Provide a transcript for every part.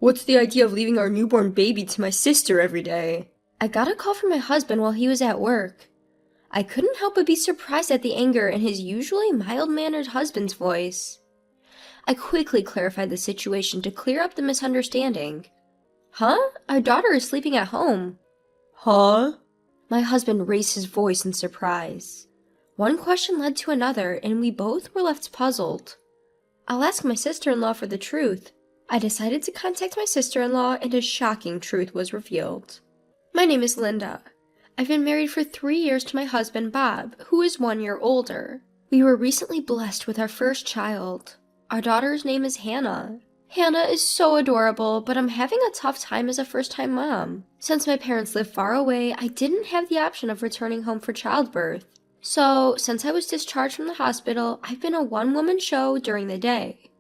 What's the idea of leaving our newborn baby to my sister every day? I got a call from my husband while he was at work. I couldn't help but be surprised at the anger in his usually mild-mannered husband's voice. I quickly clarified the situation to clear up the misunderstanding. Huh? Our daughter is sleeping at home. Huh? My husband raised his voice in surprise. One question led to another, and we both were left puzzled. I'll ask my sister-in-law for the truth. I decided to contact my sister-in-law, and a shocking truth was revealed. My name is Linda. I've been married for 3 years to my husband, Bob, who is 1 year older. We were recently blessed with our first child. Our daughter's name is Hannah. Hannah is so adorable, but I'm having a tough time as a first-time mom. Since my parents live far away, I didn't have the option of returning home for childbirth. So, since I was discharged from the hospital, I've been a one-woman show during the day.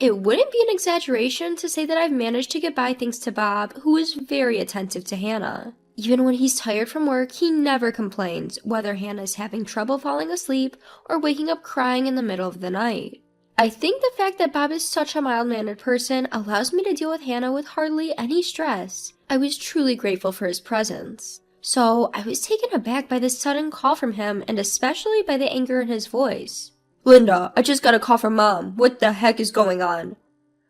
It wouldn't be an exaggeration to say that I've managed to get by thanks to Bob, who is very attentive to Hannah. Even when he's tired from work, he never complains, whether Hannah is having trouble falling asleep or waking up crying in the middle of the night. I think the fact that Bob is such a mild-mannered person allows me to deal with Hannah with hardly any stress. I was truly grateful for his presence. So, I was taken aback by this sudden call from him, and especially by the anger in his voice. Linda, I just got a call from Mom. What the heck is going on?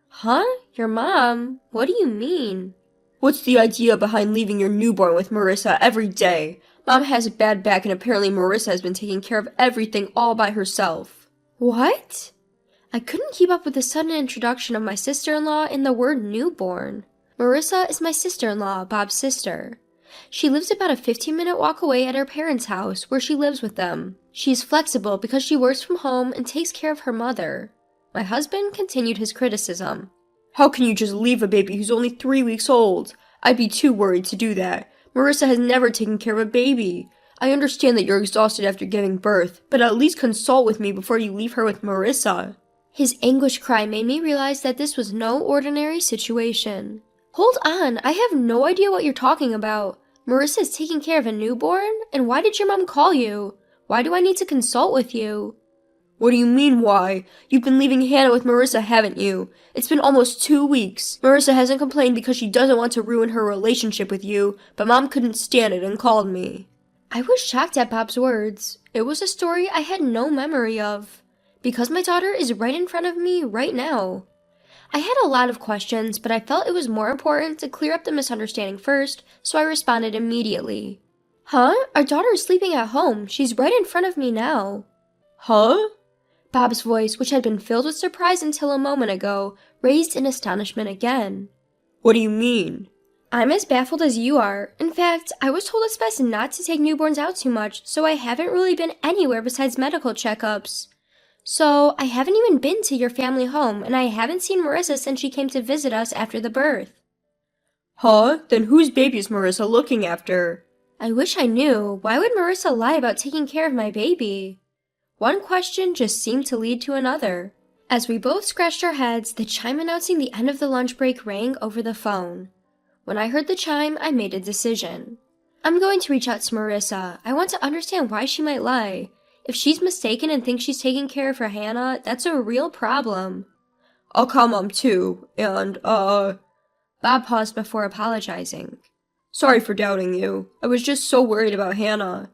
Huh? Your mom? What do you mean? What's the idea behind leaving your newborn with Marissa every day? Mom has a bad back and apparently Marissa has been taking care of everything all by herself. What? I couldn't keep up with the sudden introduction of my sister-in-law and the word newborn. Marissa is my sister-in-law, Bob's sister. She lives about a 15-minute walk away at her parents' house, where she lives with them. She is flexible because she works from home and takes care of her mother. My husband continued his criticism. How can you just leave a baby who's only 3 weeks old? I'd be too worried to do that. Marissa has never taken care of a baby. I understand that you're exhausted after giving birth, but at least consult with me before you leave her with Marissa. His anguished cry made me realize that this was no ordinary situation. Hold on, I have no idea what you're talking about. Marissa is taking care of a newborn? And why did your mom call you? Why do I need to consult with you? What do you mean, why? You've been leaving Hannah with Marissa, haven't you? It's been almost 2 weeks. Marissa hasn't complained because she doesn't want to ruin her relationship with you, but Mom couldn't stand it and called me. I was shocked at Bob's words. It was a story I had no memory of. Because my daughter is right in front of me right now. I had a lot of questions, but I felt it was more important to clear up the misunderstanding first, so I responded immediately. Huh? Our daughter is sleeping at home. She's right in front of me now. Huh? Bob's voice, which had been filled with surprise until a moment ago, raised in astonishment again. What do you mean? I'm as baffled as you are. In fact, I was told it's best not to take newborns out too much, so I haven't really been anywhere besides medical checkups. So, I haven't even been to your family home, and I haven't seen Marissa since she came to visit us after the birth. Huh? Then whose baby is Marissa looking after? I wish I knew. Why would Marissa lie about taking care of my baby? One question just seemed to lead to another. As we both scratched our heads, the chime announcing the end of the lunch break rang over the phone. When I heard the chime, I made a decision. I'm going to reach out to Marissa. I want to understand why she might lie. If she's mistaken and thinks she's taking care of her Hannah, that's a real problem. I'll call Mom too, and, Bob paused before apologizing. Sorry for doubting you. I was just so worried about Hannah.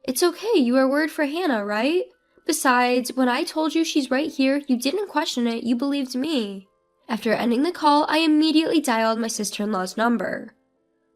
It's okay, you are worried for Hannah, right? Besides, when I told you she's right here, you didn't question it, you believed me. After ending the call, I immediately dialed my sister-in-law's number.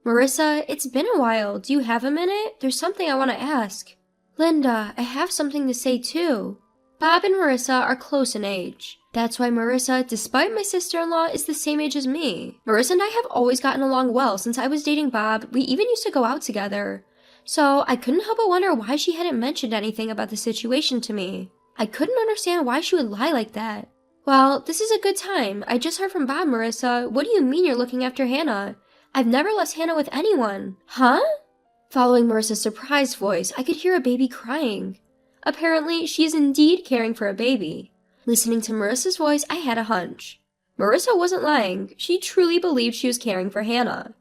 Marissa, it's been a while. Do you have a minute? There's something I want to ask. Linda, I have something to say too. Bob and Marissa are close in age. That's why Marissa, despite my sister-in-law, is the same age as me. Marissa and I have always gotten along well since I was dating Bob. We even used to go out together. So I couldn't help but wonder why she hadn't mentioned anything about the situation to me. I couldn't understand why she would lie like that. Well, this is a good time. I just heard from Bob, Marissa. What do you mean you're looking after Hannah? I've never left Hannah with anyone. Huh? Following Marissa's surprised voice, I could hear a baby crying. Apparently, she is indeed caring for a baby. Listening to Marissa's voice, I had a hunch. Marissa wasn't lying. She truly believed she was caring for Hannah.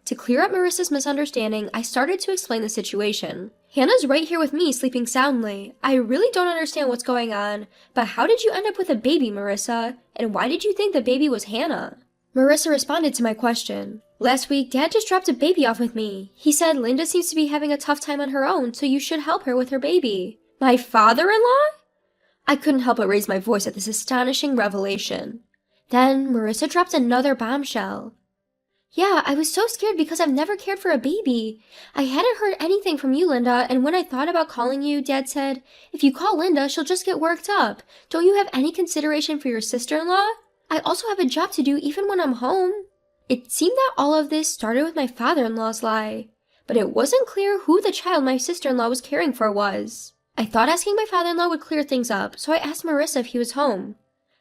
To clear up Marissa's misunderstanding, I started to explain the situation. Hannah's right here with me, sleeping soundly. I really don't understand what's going on, but how did you end up with a baby, Marissa? And why did you think the baby was Hannah? Marissa responded to my question. Last week, Dad just dropped a baby off with me. He said Linda seems to be having a tough time on her own, so you should help her with her baby. My father-in-law? I couldn't help but raise my voice at this astonishing revelation. Then Marissa dropped another bombshell. Yeah, I was so scared because I've never cared for a baby. I hadn't heard anything from you, Linda, and when I thought about calling you, Dad said, if you call Linda, she'll just get worked up. Don't you have any consideration for your sister-in-law? I also have a job to do even when I'm home. It seemed that all of this started with my father-in-law's lie, but it wasn't clear who the child my sister-in-law was caring for was. I thought asking my father-in-law would clear things up, so I asked Marissa if he was home.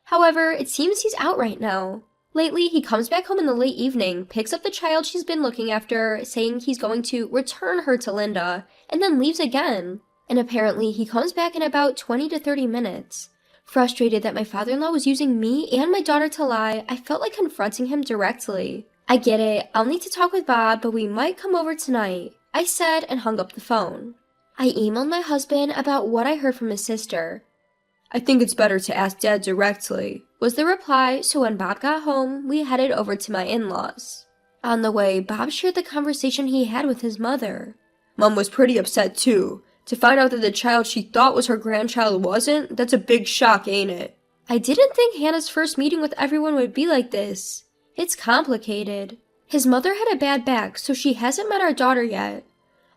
However, it seems he's out right now. Lately, he comes back home in the late evening, picks up the child she's been looking after, saying he's going to return her to Linda, and then leaves again. And apparently, he comes back in about 20 to 30 minutes. Frustrated that my father-in-law was using me and my daughter to lie, I felt like confronting him directly. I get it, I'll need to talk with Bob, but we might come over tonight, I said and hung up the phone. I emailed my husband about what I heard from his sister. I think it's better to ask Dad directly, was the reply, so when Bob got home, we headed over to my in-laws. On the way, Bob shared the conversation he had with his mother. Mom was pretty upset too. To find out that the child she thought was her grandchild wasn't, that's a big shock, ain't it? I didn't think Hannah's first meeting with everyone would be like this. It's complicated. His mother had a bad back, so she hasn't met our daughter yet.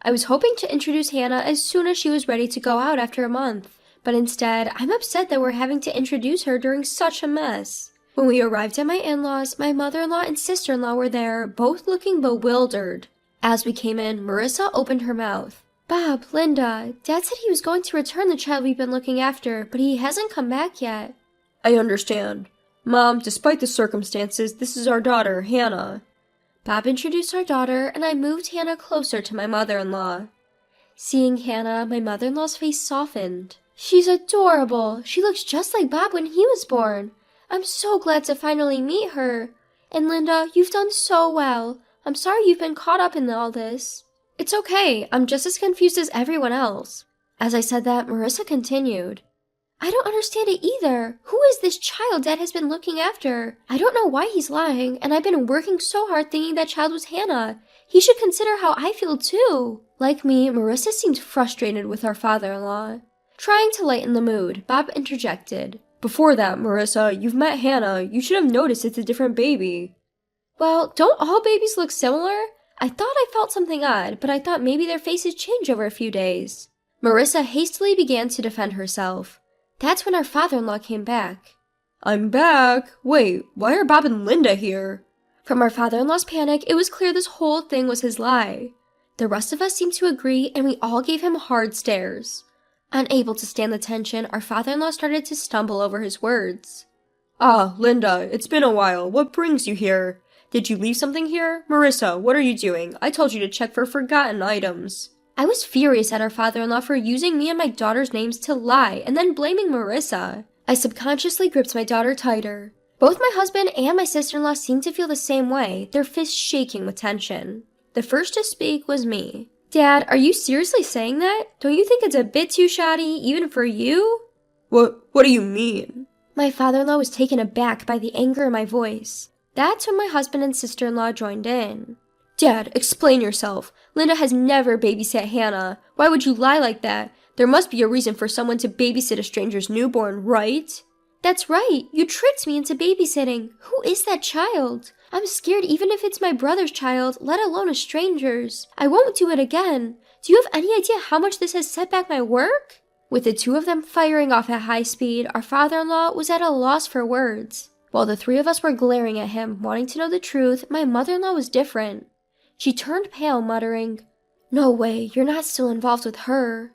I was hoping to introduce Hannah as soon as she was ready to go out after a month, but instead, I'm upset that we're having to introduce her during such a mess. When we arrived at my in-laws, my mother-in-law and sister-in-law were there, both looking bewildered. As we came in, Marissa opened her mouth. Bob, Linda, Dad said he was going to return the child we've been looking after, but he hasn't come back yet. I understand. Mom, despite the circumstances, this is our daughter, Hannah. Bob introduced our daughter, and I moved Hannah closer to my mother-in-law. Seeing Hannah, my mother-in-law's face softened. She's adorable. She looks just like Bob when he was born. I'm so glad to finally meet her. And Linda, you've done so well. I'm sorry you've been caught up in all this. It's okay. I'm just as confused as everyone else. As I said that, Marissa continued. I don't understand it either. Who is this child Dad has been looking after? I don't know why he's lying, and I've been working so hard thinking that child was Hannah. He should consider how I feel too. Like me, Marissa seemed frustrated with our father-in-law. Trying to lighten the mood, Bob interjected. Before that, Marissa, you've met Hannah. You should have noticed it's a different baby. Well, don't all babies look similar? I thought I felt something odd, but I thought maybe their faces change over a few days. Marissa hastily began to defend herself. That's when our father-in-law came back. I'm back. Wait, why are Bob and Linda here? From our father-in-law's panic, it was clear this whole thing was his lie. The rest of us seemed to agree, and we all gave him hard stares. Unable to stand the tension, our father-in-law started to stumble over his words. Ah, Linda, it's been a while. What brings you here? Did you leave something here? Marissa, what are you doing? I told you to check for forgotten items. I was furious at our father-in-law for using me and my daughter's names to lie and then blaming Marissa. I subconsciously gripped my daughter tighter. Both my husband and my sister-in-law seemed to feel the same way, their fists shaking with tension. The first to speak was me. Dad, are you seriously saying that? Don't you think it's a bit too shoddy, even for you? What do you mean? My father-in-law was taken aback by the anger in my voice. That's when my husband and sister-in-law joined in. Dad, explain yourself. Linda has never babysat Hannah. Why would you lie like that? There must be a reason for someone to babysit a stranger's newborn, right? That's right. You tricked me into babysitting. Who is that child? I'm scared even if it's my brother's child, let alone a stranger's. I won't do it again. Do you have any idea how much this has set back my work? With the two of them firing off at high speed, our father-in-law was at a loss for words. While the three of us were glaring at him, wanting to know the truth, my mother-in-law was different. She turned pale, muttering, "No way, you're not still involved with her."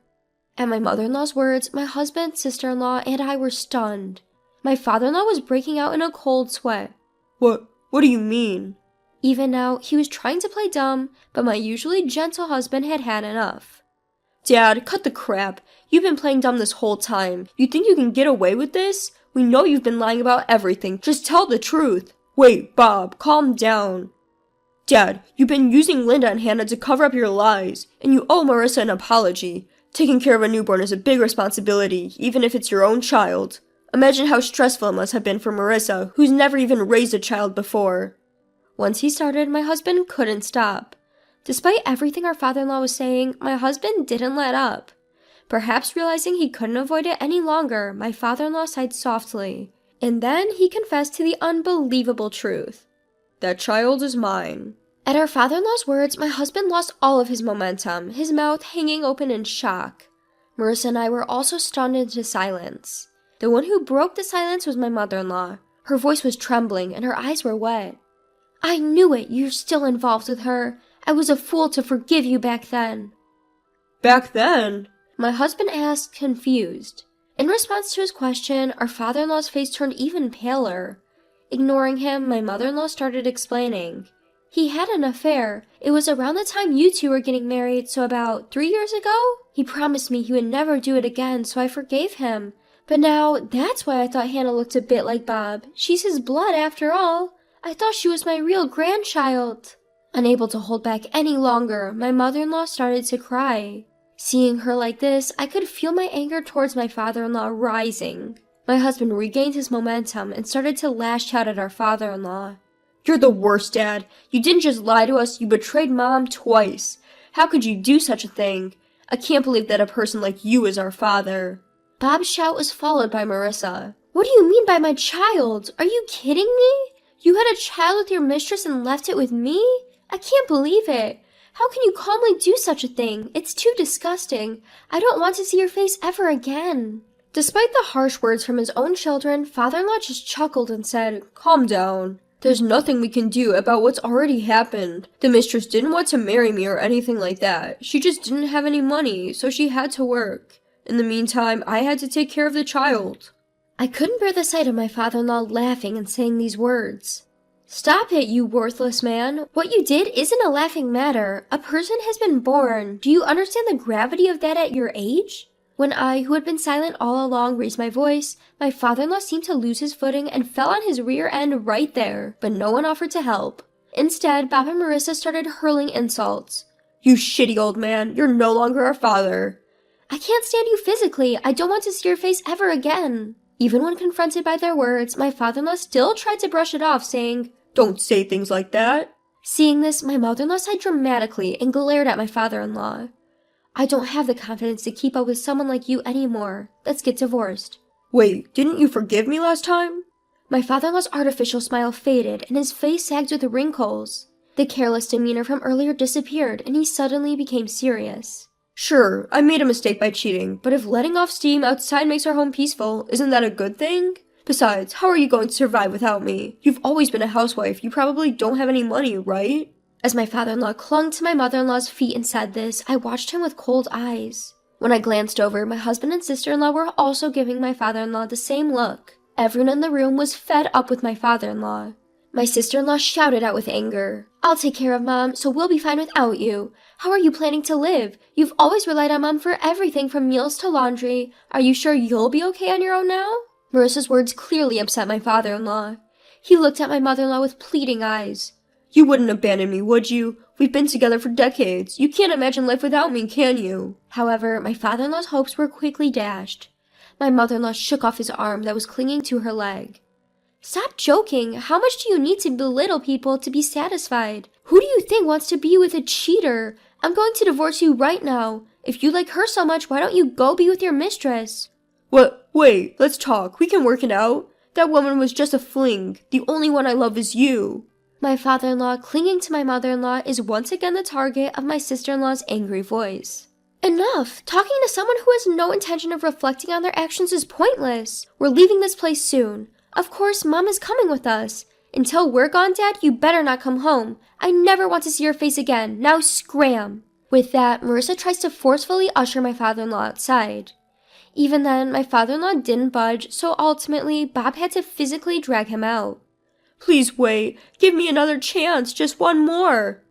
At my mother-in-law's words, my husband, sister-in-law, and I were stunned. My father-in-law was breaking out in a cold sweat. What do you mean? Even now, he was trying to play dumb, but my usually gentle husband had had enough. Dad, cut the crap. You've been playing dumb this whole time. You think you can get away with this? We know you've been lying about everything. Just tell the truth. Wait, Bob, calm down. Dad, you've been using Linda and Hannah to cover up your lies, and you owe Marissa an apology. Taking care of a newborn is a big responsibility, even if it's your own child. Imagine how stressful it must have been for Marissa, who's never even raised a child before. Once he started, my husband couldn't stop. Despite everything our father-in-law was saying, my husband didn't let up. Perhaps realizing he couldn't avoid it any longer, my father-in-law sighed softly, and then he confessed to the unbelievable truth. That child is mine. At our father-in-law's words, my husband lost all of his momentum, his mouth hanging open in shock. Marissa and I were also stunned into silence. The one who broke the silence was my mother-in-law. Her voice was trembling and her eyes were wet. I knew it, you're still involved with her. I was a fool to forgive you back then. Back then? My husband asked, confused. In response to his question, our father-in-law's face turned even paler. Ignoring him, my mother-in-law started explaining. He had an affair. It was around the time you two were getting married, so about 3 years ago? He promised me he would never do it again, so I forgave him. But now, that's why I thought Hannah looked a bit like Bob. She's his blood after all. I thought she was my real grandchild. Unable to hold back any longer, my mother-in-law started to cry. Seeing her like this, I could feel my anger towards my father-in-law rising. My husband regained his momentum and started to lash out at our father-in-law. You're the worst, Dad. You didn't just lie to us, you betrayed Mom twice. How could you do such a thing? I can't believe that a person like you is our father. Bob's shout was followed by Marissa. What do you mean by my child? Are you kidding me? You had a child with your mistress and left it with me? I can't believe it. How can you calmly do such a thing? It's too disgusting. I don't want to see your face ever again. Despite the harsh words from his own children, father-in-law just chuckled and said, Calm down. There's nothing we can do about what's already happened. The mistress didn't want to marry me or anything like that. She just didn't have any money, so she had to work. In the meantime, I had to take care of the child. I couldn't bear the sight of my father-in-law laughing and saying these words. Stop it, you worthless man. What you did isn't a laughing matter. A person has been born. Do you understand the gravity of that at your age? When I, who had been silent all along, raised my voice, my father-in-law seemed to lose his footing and fell on his rear end right there, but no one offered to help. Instead, Bob and Marissa started hurling insults. You shitty old man, you're no longer our father. I can't stand you physically. I don't want to see your face ever again. Even when confronted by their words, my father-in-law still tried to brush it off, saying, Don't say things like that. Seeing this, my mother-in-law sighed dramatically and glared at my father-in-law. I don't have the confidence to keep up with someone like you anymore. Let's get divorced. Wait, didn't you forgive me last time? My father-in-law's artificial smile faded and his face sagged with wrinkles. The careless demeanor from earlier disappeared and he suddenly became serious. Sure, I made a mistake by cheating, but if letting off steam outside makes our home peaceful, isn't that a good thing? Besides, how are you going to survive without me? You've always been a housewife. You probably don't have any money, right? As my father-in-law clung to my mother-in-law's feet and said this, I watched him with cold eyes. When I glanced over, my husband and sister-in-law were also giving my father-in-law the same look. Everyone in the room was fed up with my father-in-law. My sister-in-law shouted out with anger, I'll take care of Mom, so we'll be fine without you. How are you planning to live? You've always relied on Mom for everything from meals to laundry. Are you sure you'll be okay on your own now? Marissa's words clearly upset my father-in-law. He looked at my mother-in-law with pleading eyes. You wouldn't abandon me, would you? We've been together for decades. You can't imagine life without me, can you? However, my father-in-law's hopes were quickly dashed. My mother-in-law shook off his arm that was clinging to her leg. Stop joking. How much do you need to belittle people to be satisfied? Who do you think wants to be with a cheater? I'm going to divorce you right now. If you like her so much, why don't you go be with your mistress? What? Wait, let's talk. We can work it out. That woman was just a fling. The only one I love is you. My father-in-law, clinging to my mother-in-law, is once again the target of my sister-in-law's angry voice. Enough! Talking to someone who has no intention of reflecting on their actions is pointless. We're leaving this place soon. Of course, Mom is coming with us. Until we're gone, Dad, you better not come home. I never want to see your face again. Now scram! With that, Marissa tries to forcefully usher my father-in-law outside. Even then, my father-in-law didn't budge, so ultimately, Bob had to physically drag him out. Please wait. Give me another chance. Just one more.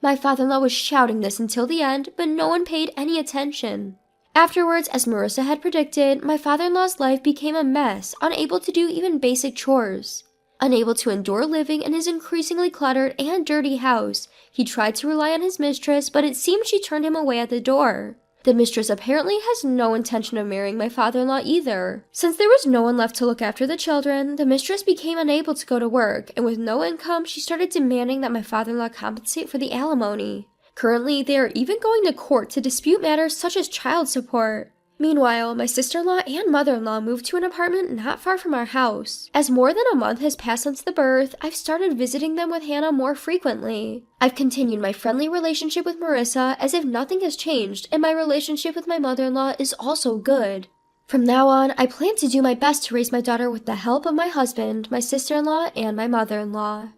My father-in-law was shouting this until the end, but no one paid any attention. Afterwards, as Marissa had predicted, my father-in-law's life became a mess, unable to do even basic chores. Unable to endure living in his increasingly cluttered and dirty house, he tried to rely on his mistress, but it seemed she turned him away at the door. The mistress apparently has no intention of marrying my father-in-law either. Since there was no one left to look after the children, the mistress became unable to go to work, and with no income, she started demanding that my father-in-law compensate for the alimony. Currently, they are even going to court to dispute matters such as child support. Meanwhile, my sister-in-law and mother-in-law moved to an apartment not far from our house. As more than a month has passed since the birth, I've started visiting them with Hannah more frequently. I've continued my friendly relationship with Marissa as if nothing has changed, and my relationship with my mother-in-law is also good. From now on, I plan to do my best to raise my daughter with the help of my husband, my sister-in-law, and my mother-in-law.